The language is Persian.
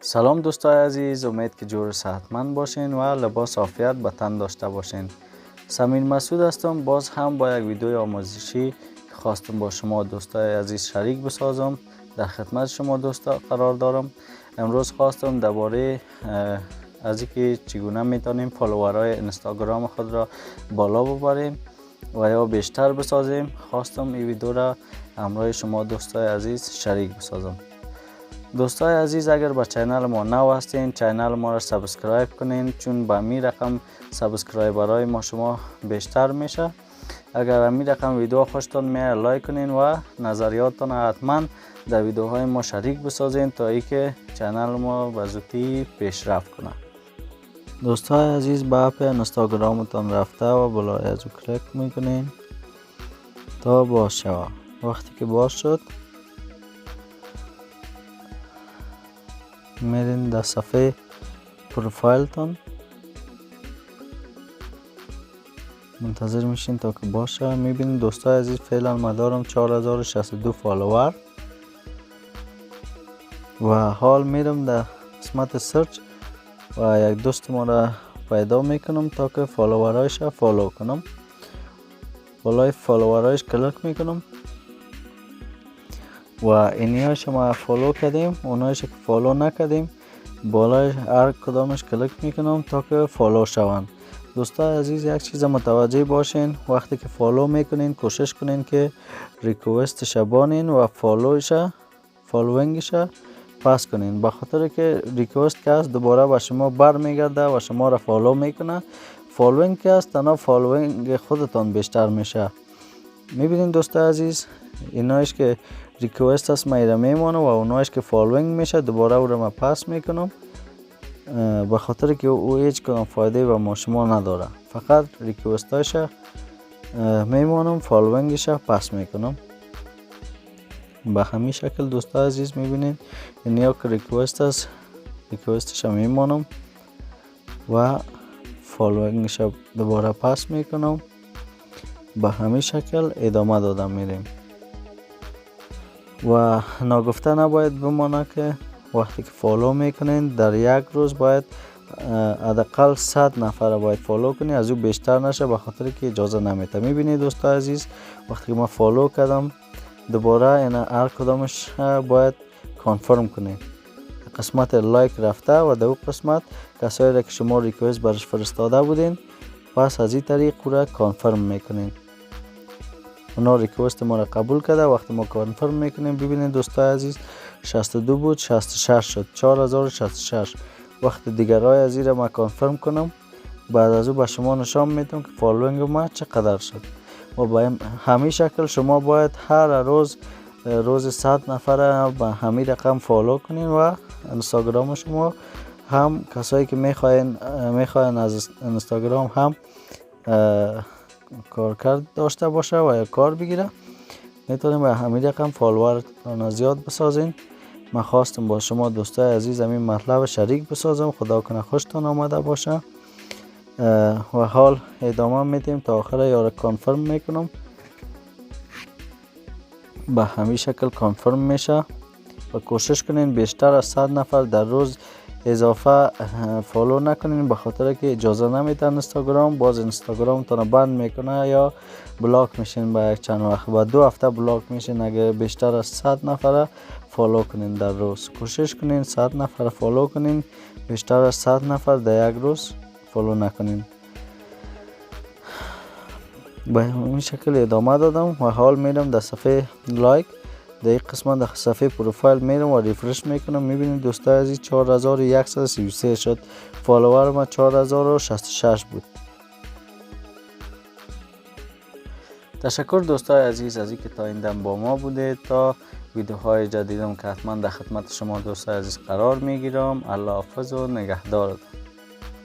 سلام دوستای عزیز، امید که جور صحتمند باشین و لباس عافیت به تن داشته باشین. سمیر مسعود هستم، باز هم با یک ویدیوی آموزشی خواستم با شما دوستای عزیز شریک بسازم. در خدمت شما دوستا قرار دارم. امروز خواستم درباره از اینکه چگونه میتونیم فالوورهای اینستاگرام خود را بالا ببریم و یا بیشتر بسازیم. خواستم این ویدیو را همراه شما دوستای عزیز شریک بسازم. دوستای عزیز، اگر به چینل ما نو هستین، چینل ما را سابسکرایب کنین، چون با می رقم سابسکرایبرای ما شما بیشتر میشه. اگر می رقم ویدیو خوشتون میاد لایک کنین و نظریاتتون حتما در ویدیوهای ما شریک بسازین تا اینکه چینل ما به زودی پیشرفت کنه. دوستای عزیز، به اپ اینستاگرامتون رفته و بالای از او کلیک میکنین تا باز شود. وقتی که باز شد میرین در صفحه پروفایلتون، منتظر میشین تا که باشه. میبینید دوستای عزیز فعلا ما دارم 4062 فالوور و حال میرم در قسمت سرچ و یک دوست ما را پیدا میکنم تا که فالوورایش را فالو کنم. بالای فالوورایش کلیک میکنم و اینیاش ما فالو کردیم، اونایش که فالو نکردیم بالای هر کدامش کلیک میکنم تا که فالو شوند. دوستان عزیز، یک چیز متوجه باشین، وقتی که فالو میکنین کوشش کنین که ریکوست بانین و فالوینگش پاس کنین، به خاطر که ریکوست که است دوباره به شما برمیگرده و شما را فالو میکنه. فالوینگ که است تنها فالوینگ خودتان بیشتر میشه. میبینین دوستان عزیز، اینایش که ریکوست است ما میمونه و اونایش که فالوینگ میشه دوباره او را ما پاس میکنم، به خاطر که او هیچ کدام فایده و ما شما نداره. فقط ریکوستاش میمونم، فالوینگش پاس میکنم. به همین شکل دوستان عزیز میبینید اینیا که ریکوست است، ریکوستش میمونم و فالوینگش دوباره پاس میکنم. به همین شکل ادامه دادم میریم و ناگفته نباید بمانه که وقتی که فالو میکنین در یک روز باید حداقل 100 نفر باید فالو کنی، از او بیشتر نشه، به خاطر که اجازه نمیده. میبینید دوستان عزیز، وقتی که ما فالو کردم دوباره این هر کدامش باید کانفرم کنید. قسمت لایک رفته و در اون قسمت کسایی را که شما ریکوست برش فرستاده بودین، پس از این طریق را کانفرم میکنین. اونا ریکوست ما را قبول کرده. وقتی ما کانفرم میکنیم ببینید دوستای عزیز 62 بود 66 شد 4066. وقتی دیگرای از این ما کانفرم کنم بعد از او به شما نشان میدم که فالوینگ ما چقدر شد. و به همین شکل شما باید هر روز 100 نفر به همین رقم فالو کنین و اینستاگرام شما هم کسایی که میخواین از اینستاگرام هم کارکرد داشته باشه و یا کار بگیره، میتونیم به همین رقم فالوورتان زیاد بسازین. من خواستم با شما دوستای عزیز همین مطلب شریک بسازم. خدا کنه خوشتان آمده باشه و حال ادامه میدیم تا آخر یا کانفرم میکنم. به همین شکل کانفرم میشه و کوشش کنین بیشتر از 100 نفر در روز اضافه فالو نکنین، به خاطر که اجازه نمیده اینستاگرام. باز اینستاگرام تون بند میکنه یا بلاک میشین به یک چند وقت، بعد 2 هفته بلاک میشین اگر بیشتر از 100 نفر فالو کنین در روز. کوشش کنین 100 نفر فالو کنین، بیشتر از 100 نفر در یک روز فالو نکنین. به این شکل ادامه دادم و حال میرم در صفحه لایک، در این قسمت در صفحه پروفایل میرم و ریفرش میکنم. میبینید دوستای عزیز 4133 شد. فالوور ما 4066 بود. تشکر دوستای عزیز از اینکه تا این دم با ما بوده. تا ویدیوهای جدیدم که حتما در خدمت شما دوستای عزیز قرار میگیرم. الله حافظ و نگهدارتون.